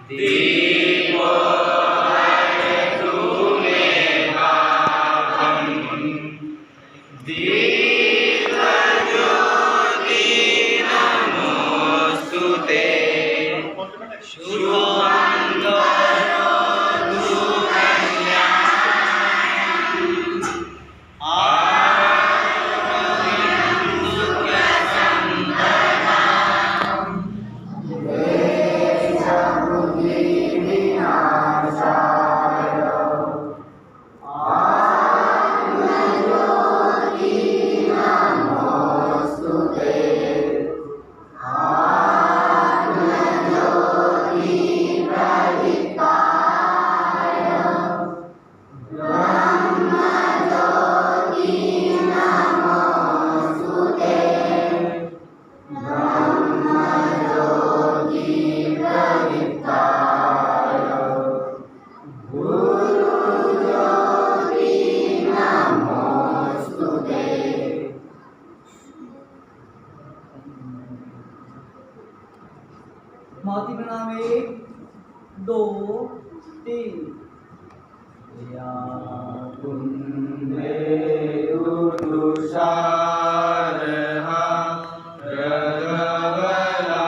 दीपो है तुम्हें पावन दीपज्योति नमोस्तुते शुभं करोतु कल्याणम् आरोग्यं सुखसम्पदाम् माती में नाम 1 2 3 या कुंदे तुषारहा रगवला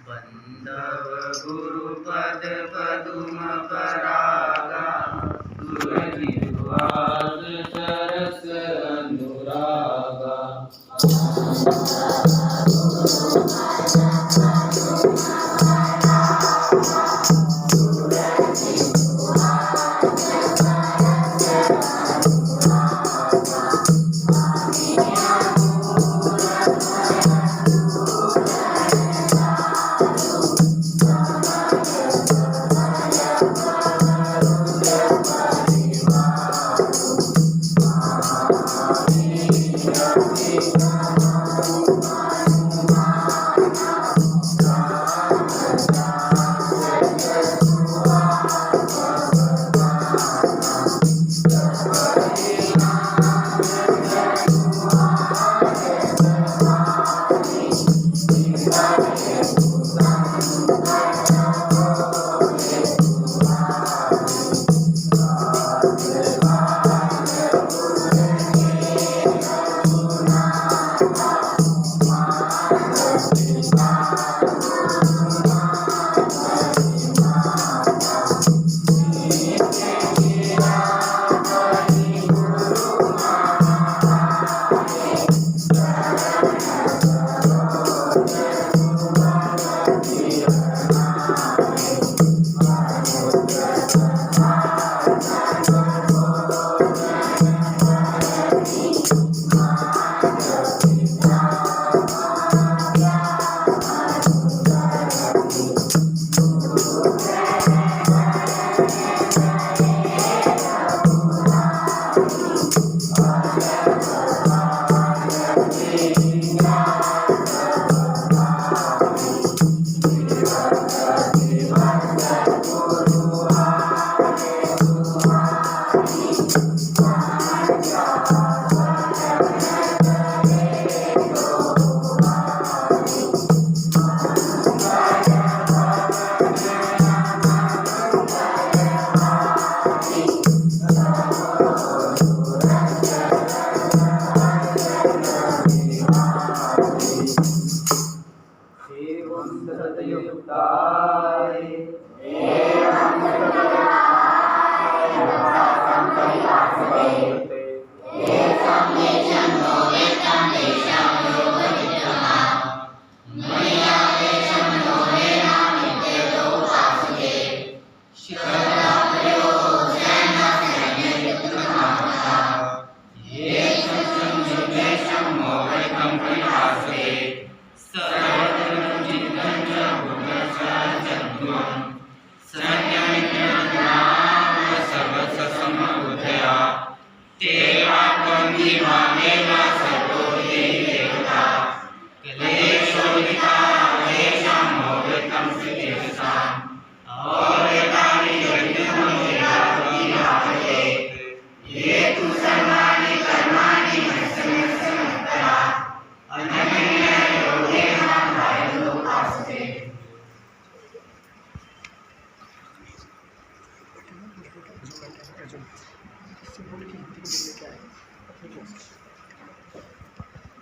बंधव गुरुपद पदुम परागा सुरजिह्वास सरस अनुरागा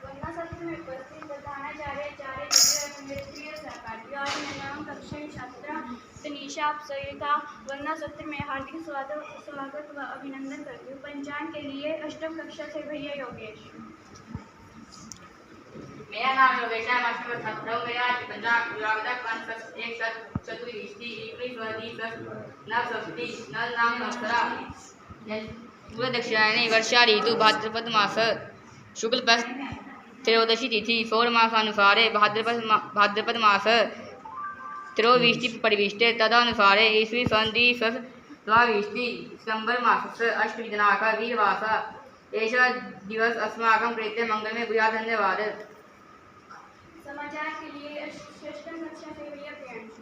वरना सत्र में उपस्थित प्रधानाचार्य आचार्य विजय मेरे प्रिय सहपाठी और मैं कक्षा की छात्रा तनीषा आप सभी का वरना सत्र में हार्दिक स्वागत व अभिनंदन करती हूँ। पंचांग के लिए अष्टम कक्षा से भैया योगेश। मेरा नाम योगेश है। मैं छात्र हूँ। मेरा आज पंचांग विभाग का एक चतुर्थी 19 नव षष्ठी नल नाम अक्षरा पूर्व दक्षिणायनी वर्षा ऋतु भाद्रपद मास शुक्ल पक्ष त्रयोदशी तिथि पौर्णमासानुसारे भाद्रपद मास त्रयोविंशति परिविष्टे तदनुसारे ईस्वी सन द्विसहस्रविंशति सितंबर मासस्य अष्टमी दिनांकः वीरवासः एषः दिवस अस्माकं कृते मंगलमय भूयात्। धन्यवाद। समाचार के लिए षष्ठम कक्षा से भैया प्रियांशु।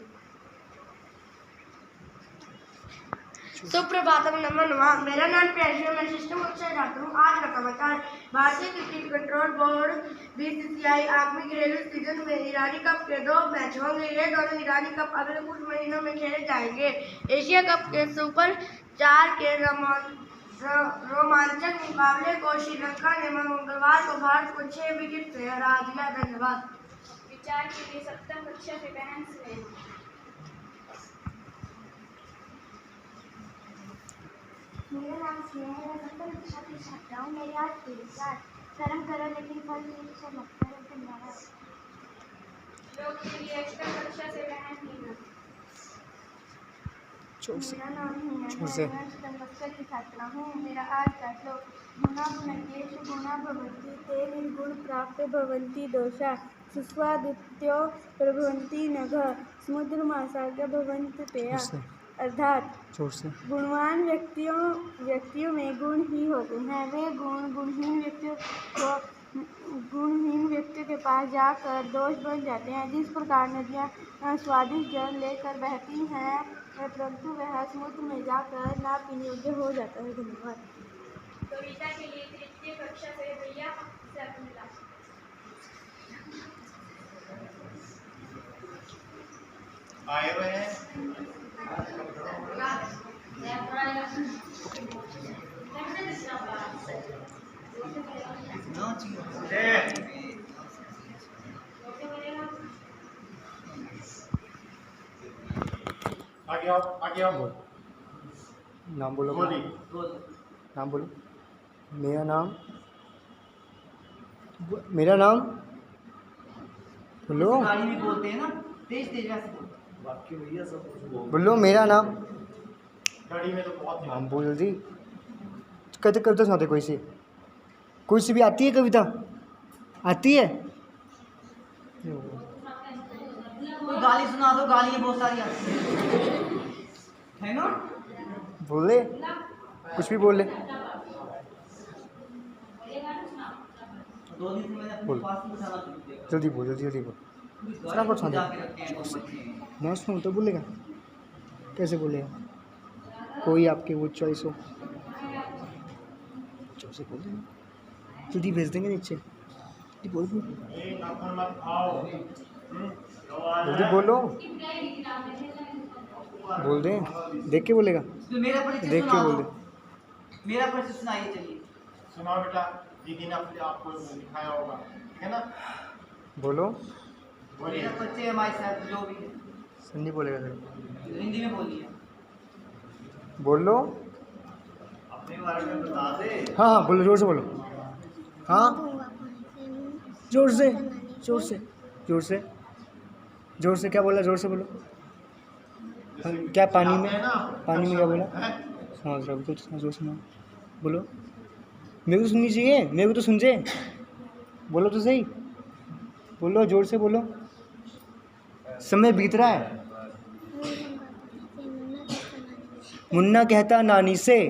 सुप्रभातम, नमो नमः। मेरा नाम प्रियांशु, मैं षष्ठम कक्षा छात्र हूँ। आज का समाचार, भारतीय क्रिकेट कंट्रोल बोर्ड बीसीसीआई आगामी घरेलू सीजन में ईरानी कप के 2 मैच होंगे। ये दोनों ईरानी कप अगले कुछ महीनों में खेले जाएंगे। एशिया कप के सुपर 4 के रोमांचक मुकाबले को श्रीलंका ने मंगलवार को भारत को 6 विकेट से हरा दिया। धन्यवाद। विचार के लिए सप्तम कक्षा से बहन स्नेहा। मेरा नाम स्नेहा है, मैं सप्तम कक्षा की छात्रा हूँ। मेरे आज के विचार, कर्म करो लेकिन फल की इच्छा मत करो। धन्यवाद। लोग के लिए अष्टम कक्षा से बहन हीना। मेरा नाम हीना है, मैं अष्टम कक्षा की छात्रा हूँ। मेरा आज का श्लोक, गुणा गुणकेषु गुणा भवन्ति ते निर्गुण प्राप्त भवन्ति दोषा सुस्वादित्यो प्रभवन्ति नघ समुद्रमासाद्य भवन्ति पेया। अर्थात गुणवान व्यक्तियों में गुण ही होते हैं। वे गुणहीन व्यक्तियों के पास जाकर दोष बन जाते हैं। जिस प्रकार नदियाँ स्वादिष्ट जल लेकर बहती हैं, परंतु वह समुद्र में जाकर ना पीने योग्य हो जाता है। धन्यवाद। कविता के लिए तृतीय कक्षा से भैया सैफुल्लाह। आए हुए हैं। आगे आओ। नाम बोलो। नाम बोलो। मेरा नाम बोलो। गाड़ी में बोलते हैं ना, तेज तेज वैसे बोलो। बोलो मेरा नाम। गाड़ी में तो बहुत नाम बोल जल्दी। कहते कविता सुनाते कोई सी भी आती है कविता? आती है? कोई गाली सुना दो, गालियाँ बहुत सारी आती है ना। बोल ले, कुछ भी बोल ले। 2 दिन से मैंने अपने बोल। पास में बिठाना शुरू किया। जल्दी बोल, जल्दी बोल। फटाफट सुना दे। मैं सुनाऊँ तो बोलेगा? कैसे बोलेगा? कोई आपके वो चॉइस हो, से बोल देना, जल्दी भेज देंगे नीचे। बोल दो, जल्दी बोलो। बोल दे, देख के बोलेगा। तो मेरा परिचय देख के सुना बोल दो। दे। मेरा परिचय सुनाइए। चलिए सुनाओ बेटा। दीदी ने आपको दिखाया होगा, ठीक है ना? बोलो। मेरा परिचय हमारे साथ जो भी है सन्नी बोलेगा सर। हिंदी में बोलिए। बोलो। अपने बारे में बता दे। हाँ हाँ बोलो, जोर से बोलो। हाँ जोर से, जोर से, जोर से, जोर से। क्या बोला? जोर से बोलो। क्या पानी में क्या बोला? समझ रहा हूँ, कुछ जोर से बोलो। मेरे को तो सुननी चाहिए, मेरे को तो सुन जाए। बोलो तो सही, बोलो जोर से बोलो। समय बीत रहा है। मुन्ना कहता नानी से,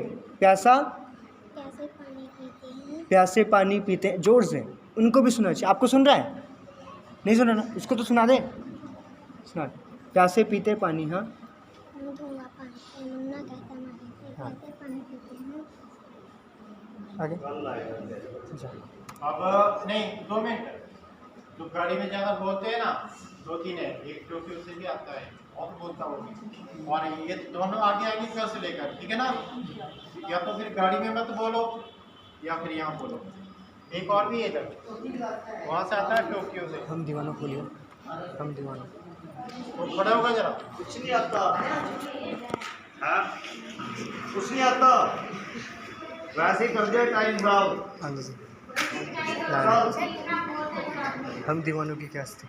प्यासे पानी पीते हैं। जोर से, उनको भी सुनना चाहिए। आपको सुन रहा है? नहीं सुना ना? उसको तो सुना दे। सुना। प्यासे पीते पानी। हाँ आगे। अब नहीं, 2 मिनट। जो गाड़ी में ज़्यादा बोलते हैं ना, 2-3 है। एक क्योंकि उससे भी आता है और बोलता होगी। और ये दोनों आगे आएंगे घर से लेकर, ठीक है ना? या तो फिर गाड़ी में मत बोलो या फिर यहाँ बोलो। एक और भी है इधर, वहाँ से आता है टोक्यो से। हम दीवानों खोलिए, हम दीवानों। वो खड़ा होगा जरा। कुछ नहीं आता। हाँ कुछ नहीं आता, वैसे ही कर दिया टाइम खराब। आगे से हम दीवानों की क्या स्थिति।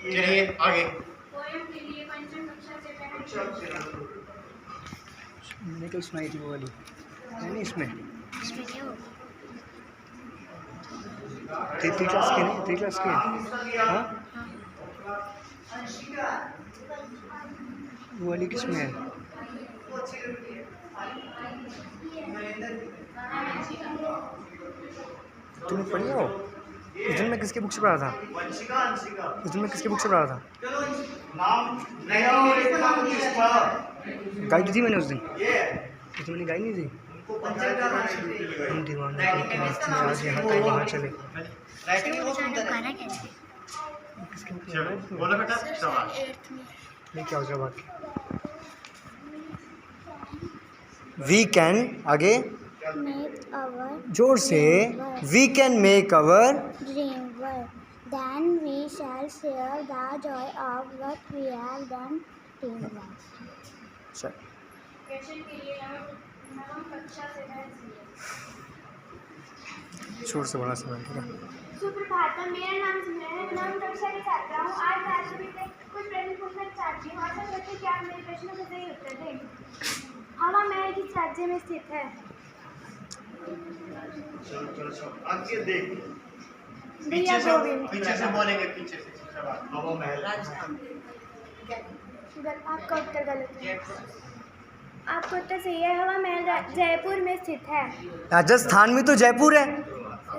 चलिए आगे। पोएम के लिए पंचम कक्षा से बहन मैंने कल सुनाई थी वो वाली, है नहीं इसमें? तीसरी क्लास की नहीं, 3 क्लास की हाँ, वो वाली किसमें है? तुमने पढ़ी हो? उस दिन मैं किसकी बुक से पढ़ा था? उस दिन मैं किसकी बुक से पढ़ा था? गाई थी मैंने उस दिन मैंने गाई नहीं थी। हम दीवानों के रास्ते में आज यहाँ कहीं वहाँ चले। किसकी बुक चलो बोलो बेटा सवाल। नहीं क्या हो जाए बाकी। वी कैन आगे Make our जोर से, we can make our dream work. Then we shall share the joy of what we have done teamwork. Question के लिए नवम कक्षा से है। जोर से बोला समय ठीक है। सुप्रभातम, मेरा नाम सिमरन है, नवम कक्षा की छात्रा हूँ। आज मैं आपसे कुछ प्रश्न पूछना चाहती हूँ। आशा करती हूँ कि आप मेरे प्रश्नों का सही उत्तर दें। हवा महल किस राज्य में स्थित है? आगे देख। पीछे से बोलेंगे, पीछे से सवाल। हवा महल आपका उत्तर गलत है। आपका उत्तर सही है। हवा महल जयपुर में स्थित है। राजस्थान में तो जयपुर है,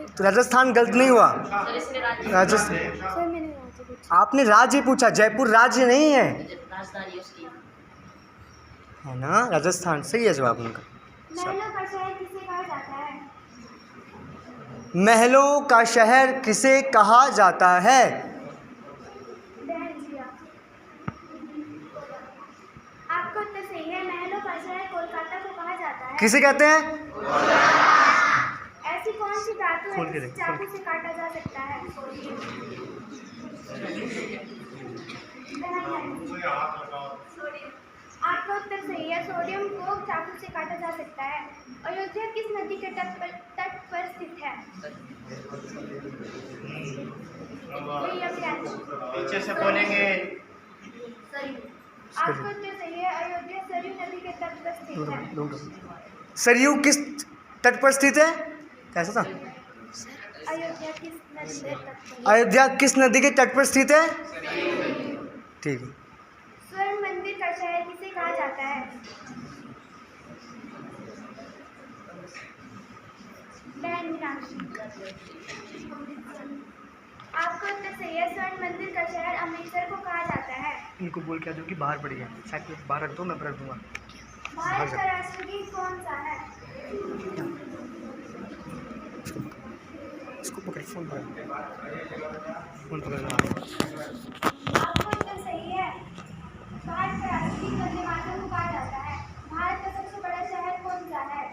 तो राजस्थान गलत नहीं हुआ। राजस्थान सर मैंने राज्य पूछा। आपने राज्य पूछा, जयपुर राज्य नहीं है, है ना? राजस्थान सही है जवाब उनका। महलों का शहर किसे कहा जाता है? महलों का शहर किसे कहा जाता है? आपका उत्तर सही है। महलों का शहर कोलकाता को कहा जाता है। किसे कहते हैं? ऐसी कौन सी धातु खोल है के जिसे देख, चाकू से काटा जा सकता है? आपका उत्तर सही है। सोडियम को चाकू से काटा जा सकता है। अयोध्या किस नदी के तट पर स्थित है? पीछे से बोलेंगे। आपका उत्तर सही है। अयोध्या सरयू नदी के तट पर स्थित है। सरयू किस तट पर स्थित है? कैसा था? अयोध्या किस नदी के तट पर? अयोध्या किस नदी के तट पर स्थित है? ठीक है। स्वर्ण मंदिर का शहर किसे कहा जाता है? आपका उत्तर सही है। स्वर्ण मंदिर का शहर अमृतसर को कहा जाता है। इनको बोल के दो कि बाहर पड़ी है, शायद बाहर रख दो, मैं रख दूंगा। भारत का राष्ट्रगीत कौन सा है? इसको पकड़, फोन पकड़, फोन पकड़ना। आपका उत्तर सही है। भारत का राष्ट्रगीत वंदे मातरम को कहा जाता है। भारत का सबसे बड़ा शहर कौन सा है?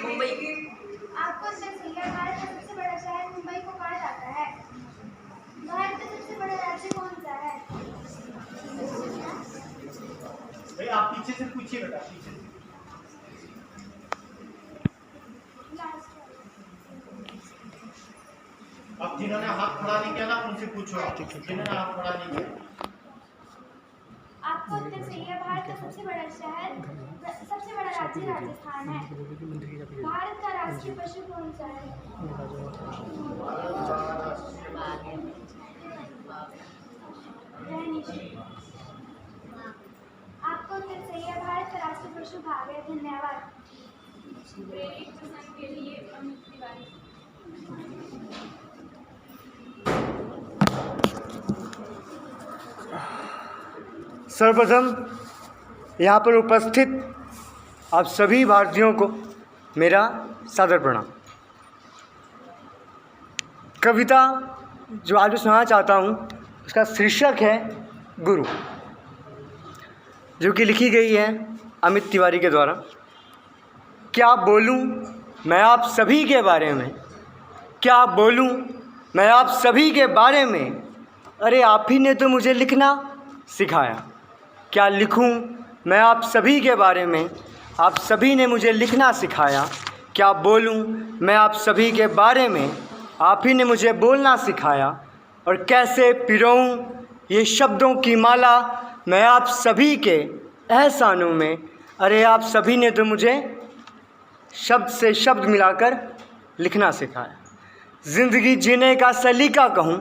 मुंबई। आपका उत्तर सही है। भारत का सबसे बड़ा शहर मुंबई को कहा जाता है। भारत का सबसे बड़ा राज्य कौन सा है? भाई आप पीछे से पूछिए बेटा, पीछे से। अब जिन्होंने हाथ खड़ा नहीं किया ना उनसे पूछो, जिन्होंने हाथ खड़ा नहीं किया। आपका उत्तर सही है। भारत का सबसे बड़ा शहर, सबसे बड़ा राज्य राजस्थान है। भारत का राष्ट्रीय पशु कौन सा है? आपका उत्तर सही है। भारत का राष्ट्रीय पशु बाघ है। धन्यवाद। के लिए अमित तिवारी। सर्वप्रथम यहाँ पर उपस्थित आप सभी भारतीयों को मेरा सादर प्रणाम। कविता जो आज मैं सुनाना चाहता हूँ उसका शीर्षक है गुरु, जो कि लिखी गई है अमित तिवारी के द्वारा। क्या बोलूँ मैं आप सभी के बारे में, क्या बोलूँ मैं आप सभी के बारे में, अरे आप ही ने तो मुझे लिखना सिखाया। क्या लिखूं मैं आप सभी के बारे में, आप सभी ने मुझे लिखना सिखाया। क्या बोलूं मैं आप सभी के बारे में, आप ही ने मुझे बोलना सिखाया। और कैसे पिरोऊं ये शब्दों की माला मैं आप सभी के एहसानों में, अरे आप सभी ने तो मुझे शब्द से शब्द मिलाकर लिखना सिखाया। ज़िंदगी जीने का सलीका कहूँ,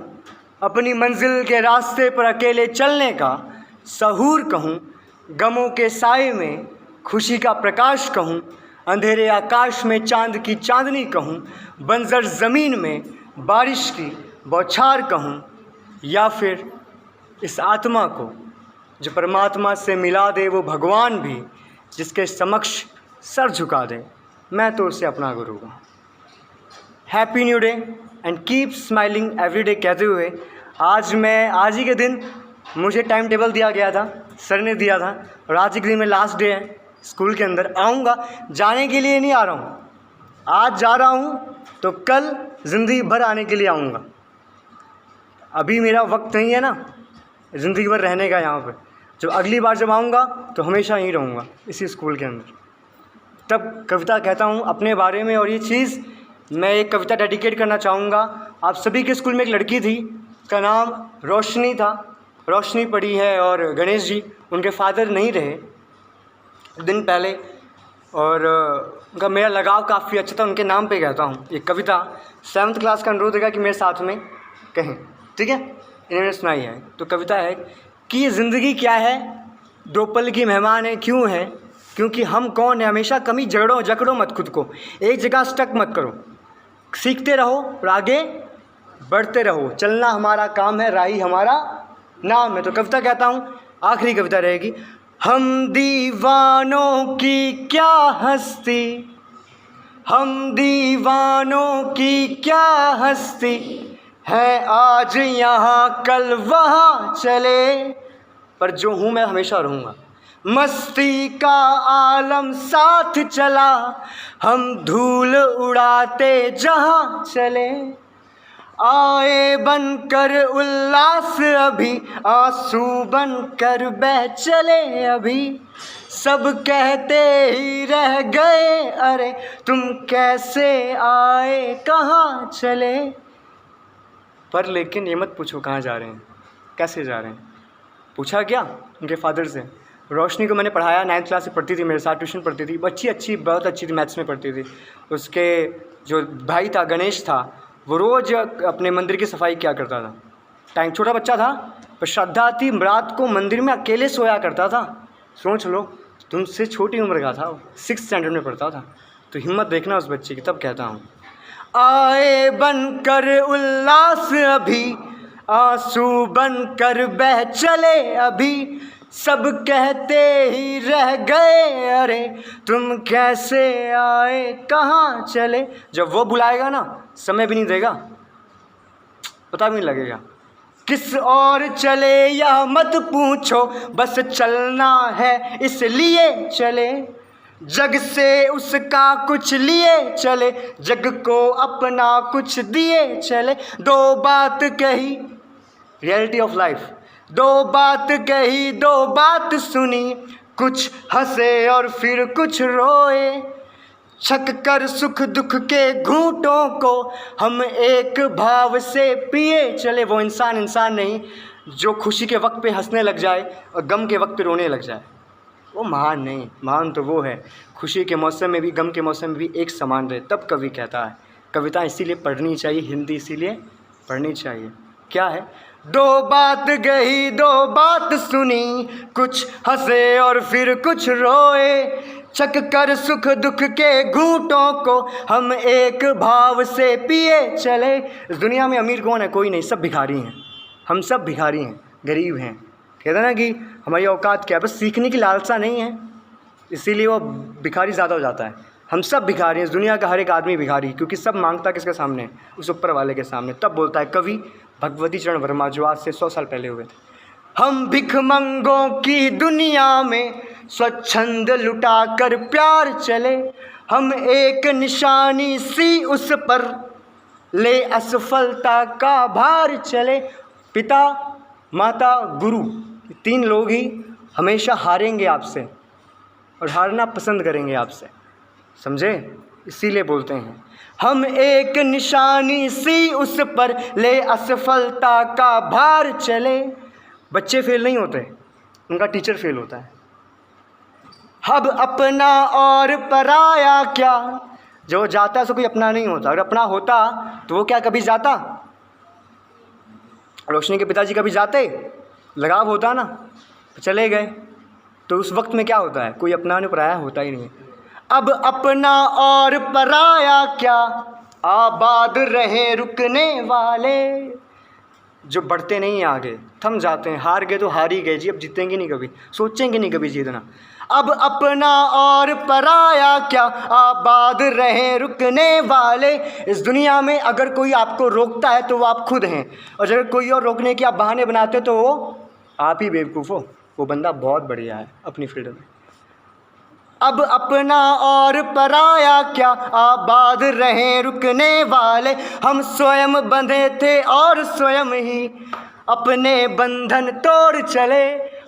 अपनी मंजिल के रास्ते पर अकेले चलने का सहूर कहूँ, गमों के साए में खुशी का प्रकाश कहूँ, अंधेरे आकाश में चांद की चांदनी कहूँ, बंजर ज़मीन में बारिश की बौछार कहूँ, या फिर इस आत्मा को जो परमात्मा से मिला दे वो भगवान भी, जिसके समक्ष सर झुका दे, मैं तो उसे अपना गुरु हूँ। Happy new day and keep smiling every day कहते हुए आज ही के दिन मुझे टाइम टेबल दिया गया था, सर ने दिया था, और आज ही के दिन में लास्ट डे है स्कूल के अंदर। आऊँगा, जाने के लिए नहीं आ रहा हूँ, आज जा रहा हूँ तो कल ज़िंदगी भर आने के लिए आऊँगा। अभी मेरा वक्त नहीं है ना ज़िंदगी भर रहने का यहाँ पर। जब अगली बार जब आऊँगा तो हमेशा यहीं रहूँगा इसी स्कूल के अंदर। तब कविता कहता हूँ अपने बारे में। और ये चीज़ मैं एक कविता डेडिकेट करना चाहूँगा। आप सभी के स्कूल में एक लड़की थी, उसका नाम रोशनी था, रोशनी पढ़ी है, और गणेश जी उनके फादर नहीं रहे दिन पहले, और उनका मेरा लगाव काफ़ी अच्छा था, उनके नाम पे कहता हूँ ये कविता। 7th क्लास का अनुरोध है कि मेरे साथ में कहें, ठीक है? इन्होंने सुनाई है। तो कविता है कि ये ज़िंदगी क्या है, 2 पल की मेहमान है, क्यों है? क्योंकि हम कौन है, हमेशा कमी जकड़ो मत खुद को, एक जगह स्टक मत करो, सीखते रहो और आगे बढ़ते रहो। चलना हमारा काम है, राही हमारा नाम है। तो कविता कहता हूँ, आखिरी कविता रहेगी। हम दीवानों की क्या हस्ती, हम दीवानों की क्या हस्ती है, आज यहाँ कल वहाँ चले, पर जो हूँ मैं हमेशा रहूँगा। मस्ती का आलम साथ चला, हम धूल उड़ाते जहाँ चले, आए बनकर उल्लास अभी, आंसू बनकर बह चले अभी, सब कहते ही रह गए अरे तुम कैसे आए कहाँ चले। पर लेकिन ये मत पूछो कहाँ जा रहे हैं, कैसे जा रहे हैं। पूछा क्या उनके फादर से। रोशनी को मैंने पढ़ाया, 9th क्लास से पढ़ती थी, मेरे साथ ट्यूशन पढ़ती थी, बहुत अच्छी थी, मैथ्स में पढ़ती थी। उसके जो भाई था गणेश था, वो रोज़ अपने मंदिर की सफाई किया करता था। टाइम छोटा बच्चा था पर श्रद्धा थी, रात को मंदिर में अकेले सोया करता था। सोच लो, तुमसे छोटी उम्र का था वो, 6th स्टैंडर्ड में पढ़ता था। तो हिम्मत देखना उस बच्चे की। तब कहता हूँ, आए बनकर उल्लास अभी, आंसू बनकर बह चले अभी, सब कहते ही रह गए अरे तुम कैसे आए कहाँ चले। जब वो बुलाएगा ना, समय भी नहीं देगा, पता भी नहीं लगेगा किस और चले या मत पूछो, बस चलना है इसलिए चले, जग से उसका कुछ लिए चले, जग को अपना कुछ दिए चले। 2 बात कही, रियलिटी ऑफ लाइफ, 2 बात कही 2 बात सुनी, कुछ हंसे और फिर कुछ रोए, छक कर सुख दुख के घूंटों को हम एक भाव से पिए चले। वो इंसान नहीं जो खुशी के वक्त पे हंसने लग जाए और गम के वक्त पे रोने लग जाए, वो महान नहीं। महान तो वो है खुशी के मौसम में भी गम के मौसम में भी एक समान रहे। तब कवि कहता है, कविता इसीलिए पढ़नी चाहिए, हिंदी इसीलिए पढ़नी चाहिए। क्या है? 2 बात गई 2 बात सुनी, कुछ हंसे और फिर कुछ रोए, छक कर सुख दुख के घूंटों को हम एक भाव से पिए चले। इस दुनिया में अमीर कौन है? कोई नहीं, सब भिखारी हैं। हम सब भिखारी हैं, गरीब हैं। कहते ना कि हमारी औकात क्या है, बस सीखने की लालसा नहीं है, इसीलिए वो भिखारी ज़्यादा हो जाता है। हम सब भिखारी हैं, इस दुनिया का हर एक आदमी भिखारी, क्योंकि सब मांगता किसके सामने? उस ऊपर वाले के सामने। तब बोलता है कवि भगवती चरण वर्मा, जो आज से 100 साल पहले हुए थे, हम भिखमंगों की दुनिया में स्वच्छंद लुटा कर प्यार चले, हम एक निशानी सी उस पर ले असफलता का भार चले। पिता, माता, गुरु, 3 लोग ही हमेशा हारेंगे आपसे और हारना पसंद करेंगे आपसे, समझे? इसीलिए बोलते हैं हम एक निशानी सी उस पर ले असफलता का भार चले, बच्चे फेल नहीं होते, उनका टीचर फेल होता है। अब अपना और पराया क्या, जो जाता है सो कोई अपना नहीं होता। अगर अपना होता तो वो क्या कभी जाता? रोशनी के पिताजी कभी जाते? लगाव होता ना, तो चले गए। तो उस वक्त में क्या होता है? कोई अपना नहीं, पराया होता ही नहीं है। अब अपना और पराया क्या, आबाद रहे रुकने वाले। जो बढ़ते नहीं आगे, थम जाते हैं, हार गए तो हार ही गए जी, अब जीतेंगे नहीं कभी, सोचेंगे नहीं कभी जीतना। अब अपना और पराया क्या, आबाद रहे रुकने वाले। इस दुनिया में अगर कोई आपको रोकता है तो वो आप खुद हैं, और अगर कोई और रोकने के आप बहाने बनाते हो तो वो आप ही बेवकूफ़ हो। वो बंदा बहुत बढ़िया है अपनी फील्ड में। अब अपना और पराया क्या, आबाद रहे रुकने वाले। हम स्वयं बंधे थे और स्वयं ही अपने बंधन तोड़ चले।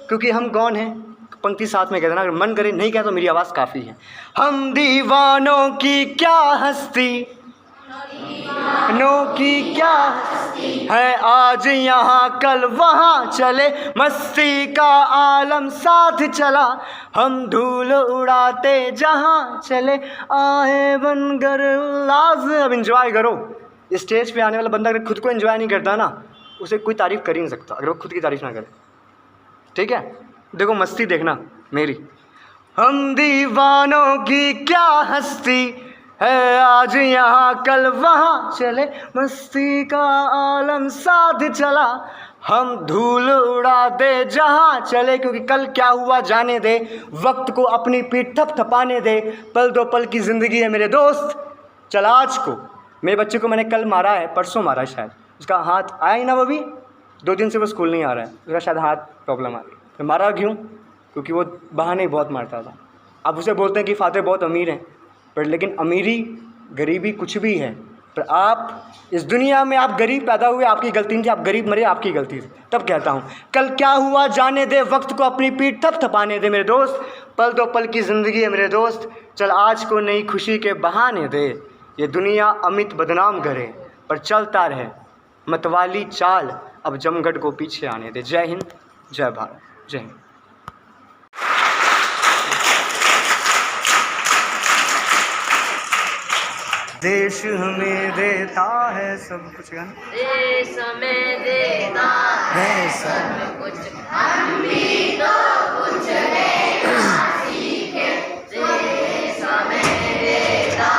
क्योंकि हम कौन हैं? पंक्ति साथ में कहते ना, अगर मन करे, नहीं कहते तो मेरी आवाज़ काफ़ी है। हम दीवानों की क्या हस्ती, नो की क्या है, आज यहाँ कल वहाँ चले। मस्ती का आलम साथ चला, हम धूल उड़ाते जहाँ चले। आए बनकर उल्लास, अब इंजॉय करो। स्टेज पे आने वाला बंदा अगर खुद को एंजॉय नहीं करता ना, उसे कोई तारीफ़ कर ही नहीं सकता, अगर वो खुद की तारीफ़ ना करे। ठीक है, देखो मस्ती देखना मेरी। हम दीवानों की क्या हस्ती है, आज यहाँ कल वहाँ चले। मस्ती का आलम साथ चला, हम धूल उड़ा दे जहाँ चले। क्योंकि कल क्या हुआ जाने दे, वक्त को अपनी पीठ थपथपाने दे। पल दो पल की ज़िंदगी है मेरे दोस्त, चल आज को। मेरे बच्चे को मैंने कल मारा है, परसों मारा है शायद, उसका हाथ आया ही ना, वो भी 2 दिन से वो स्कूल नहीं आ रहा है, उसका शायद हाथ प्रॉब्लम आ गई। तो मारा क्यों? क्योंकि वो बहाने बहुत मारता था। अब उसे बोलते हैं कि फादर बहुत अमीर हैं, पर लेकिन अमीरी गरीबी कुछ भी है, पर आप इस दुनिया में आप गरीब पैदा हुए, आपकी गलती नहीं थी, आप गरीब मरे, आपकी गलती थी। तब कहता हूँ कल क्या हुआ जाने दे, वक्त को अपनी पीठ थपथपाने दे मेरे दोस्त। पल दो पल की ज़िंदगी है मेरे दोस्त, चल आज को नई खुशी के बहाने दे। ये दुनिया अमित बदनाम करे, पर चलता रहे मतवाली चाल, अब जमगढ़ को पीछे आने दे। जय हिंद, जय भारत, जय हिंद। देश हमें देता है सब कुछ, देश हमें देता है सब कुछ, हम भी तो कुछ लेना सीखे। देश हमें देता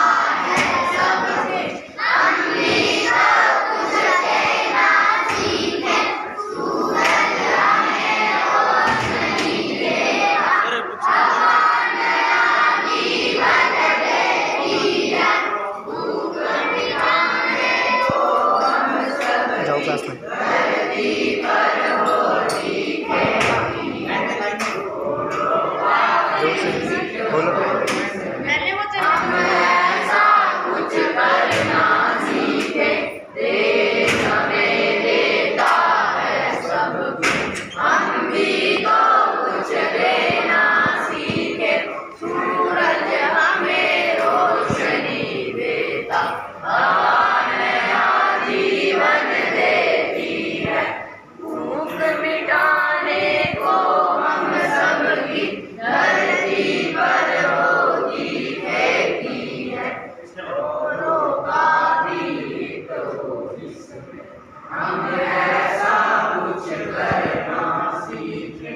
है सब कुछ, हम भी तो कुछ लेना सीखे। सूरज हमें रोशनी देगा, हवा नया जीवन देती है। जाओ क्लास में। बोलो कुछ करना सीखे, देश हमें देता है सब कुछ, हम भी तो कुछ लेना सीखे। सूरज हमें रोशनी देता, हवा नया जीवन देती है। भूख मिटाने को हम सबकी धरती पर होती खेती है। दोनों का भी तो इसमें हम ऐसा कुछ करना सीखे।